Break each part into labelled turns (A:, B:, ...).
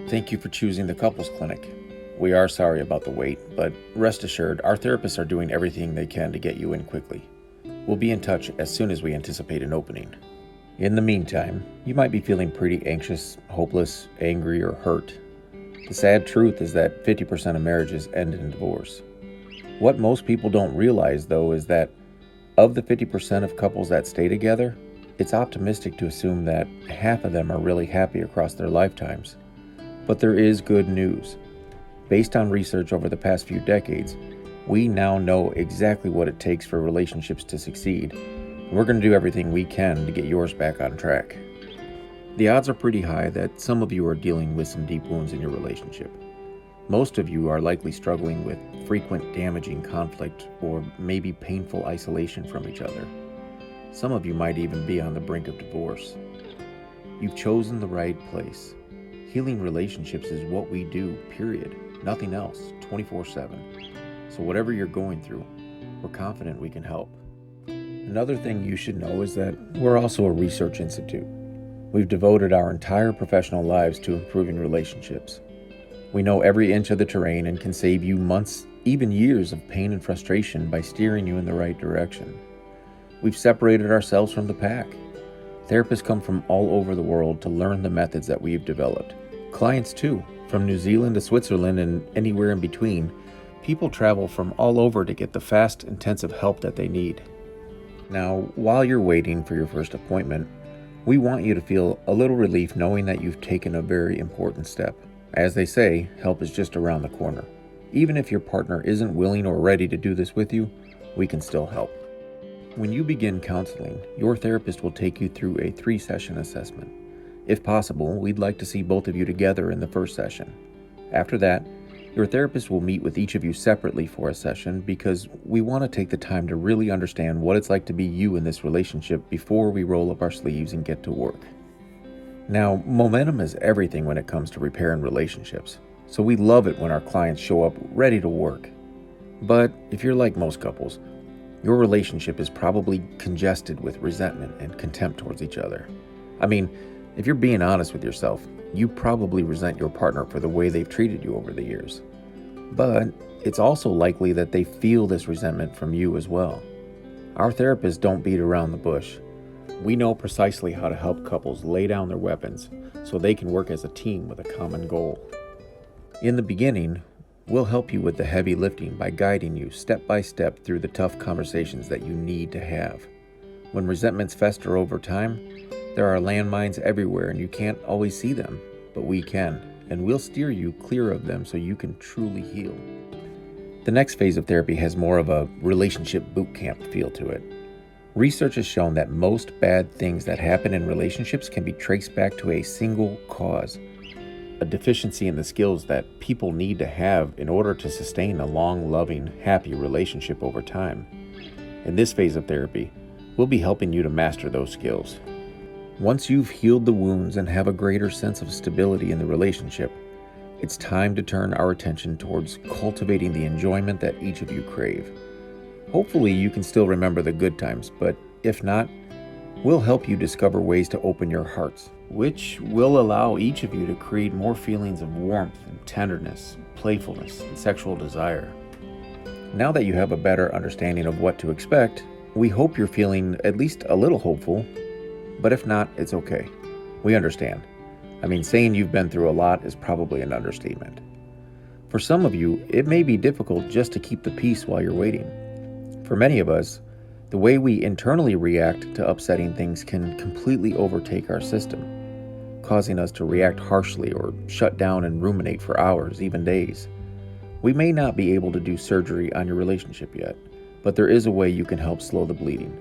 A: Thank you for choosing the Couples Clinic. We are sorry about the wait, but rest assured, our therapists are doing everything they can to get you in quickly. We'll be in touch as soon as we anticipate an opening. In the meantime, you might be feeling pretty anxious, hopeless, angry, or hurt. The sad truth is that 50% of marriages end in divorce. What most people don't realize, though, is that of the 50% of couples that stay together, it's optimistic to assume that half of them are really happy across their lifetimes. But there is good news. Based on research over the past few decades, we now know exactly what it takes for relationships to succeed. And we're going to do everything we can to get yours back on track. The odds are pretty high that some of you are dealing with some deep wounds in your relationship. Most of you are likely struggling with frequent damaging conflict or maybe painful isolation from each other. Some of you might even be on the brink of divorce. You've chosen the right place. Healing relationships is what we do, period. Nothing else, 24/7. So whatever you're going through, we're confident we can help. Another thing you should know is that we're also a research institute. We've devoted our entire professional lives to improving relationships. We know every inch of the terrain and can save you months, even years of pain and frustration by steering you in the right direction. We've separated ourselves from the pack. Therapists come from all over the world to learn the methods that we've developed. Clients too, from New Zealand to Switzerland and anywhere in between. People travel from all over to get the fast, intensive help that they need. Now, while you're waiting for your first appointment, we want you to feel a little relief knowing that you've taken a very important step. As they say, help is just around the corner. Even if your partner isn't willing or ready to do this with you, we can still help. When you begin counseling, your therapist will take you through a 3-session assessment. If possible, we'd like to see both of you together in the first session. After that, your therapist will meet with each of you separately for a session because we want to take the time to really understand what it's like to be you in this relationship before we roll up our sleeves and get to work. Now, momentum is everything when it comes to repairing relationships, so we love it when our clients show up ready to work. But if you're like most couples, your relationship is probably congested with resentment and contempt towards each other. I mean, if you're being honest with yourself, you probably resent your partner for the way they've treated you over the years. But it's also likely that they feel this resentment from you as well. Our therapists don't beat around the bush. We know precisely how to help couples lay down their weapons so they can work as a team with a common goal. In the beginning, we'll help you with the heavy lifting by guiding you step by step through the tough conversations that you need to have. When resentments fester over time, there are landmines everywhere and you can't always see them, but we can, and we'll steer you clear of them so you can truly heal. The next phase of therapy has more of a relationship boot camp feel to it. Research has shown that most bad things that happen in relationships can be traced back to a single cause, a deficiency in the skills that people need to have in order to sustain a long, loving, happy relationship over time. In this phase of therapy, we'll be helping you to master those skills. Once you've healed the wounds and have a greater sense of stability in the relationship, it's time to turn our attention towards cultivating the enjoyment that each of you crave. Hopefully you can still remember the good times, but if not, we'll help you discover ways to open your hearts, which will allow each of you to create more feelings of warmth and tenderness, playfulness, and sexual desire. Now that you have a better understanding of what to expect, we hope you're feeling at least a little hopeful, but if not, it's okay. We understand. I mean, saying you've been through a lot is probably an understatement. For some of you, it may be difficult just to keep the peace while you're waiting. For many of us, the way we internally react to upsetting things can completely overtake our system, causing us to react harshly or shut down and ruminate for hours, even days. We may not be able to do surgery on your relationship yet, but there is a way you can help slow the bleeding,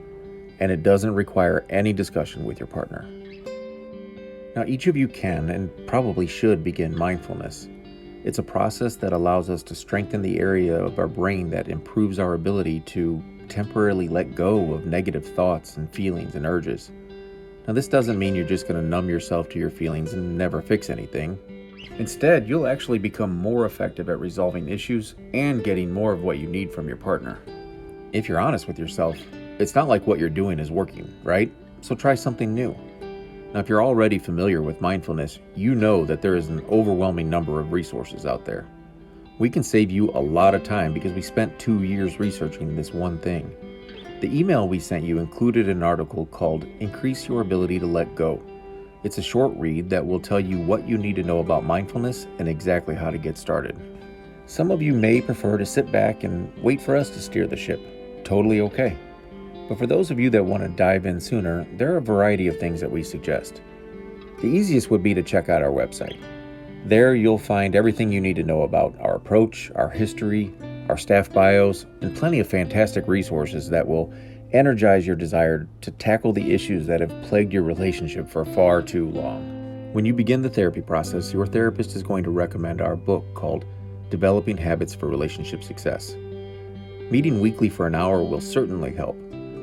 A: and it doesn't require any discussion with your partner. Now, each of you can and probably should begin mindfulness. It's a process that allows us to strengthen the area of our brain that improves our ability to temporarily let go of negative thoughts and feelings and urges. Now, this doesn't mean you're just going to numb yourself to your feelings and never fix anything. Instead, you'll actually become more effective at resolving issues and getting more of what you need from your partner. If you're honest with yourself, it's not like what you're doing is working, right? So try something new. Now, if you're already familiar with mindfulness, you know that there is an overwhelming number of resources out there. We can save you a lot of time because we spent 2 years researching this one thing. The email we sent you included an article called Increase Your Ability to Let Go. It's a short read that will tell you what you need to know about mindfulness and exactly how to get started. Some of you may prefer to sit back and wait for us to steer the ship. Totally okay. But for those of you that want to dive in sooner, there are a variety of things that we suggest. The easiest would be to check out our website. There you'll find everything you need to know about our approach, our history, our staff bios, and plenty of fantastic resources that will energize your desire to tackle the issues that have plagued your relationship for far too long. When you begin the therapy process, your therapist is going to recommend our book called Developing Habits for Relationship Success. Meeting weekly for an hour will certainly help,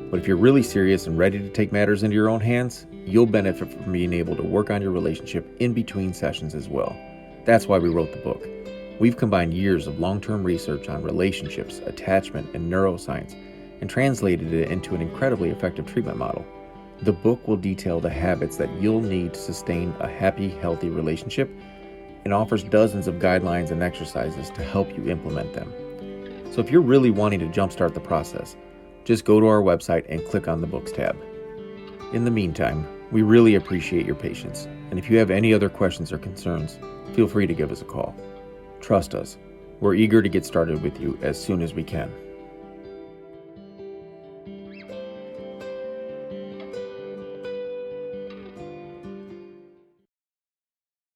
A: but if you're really serious and ready to take matters into your own hands, you'll benefit from being able to work on your relationship in between sessions as well. That's why we wrote the book. We've combined years of long-term research on relationships, attachment, and neuroscience, and translated it into an incredibly effective treatment model. The book will detail the habits that you'll need to sustain a happy, healthy relationship and offers dozens of guidelines and exercises to help you implement them. So if you're really wanting to jumpstart the process, just go to our website and click on the Books tab. In the meantime, we really appreciate your patience, and if you have any other questions or concerns, feel free to give us a call. Trust us, we're eager to get started with you as soon as we can.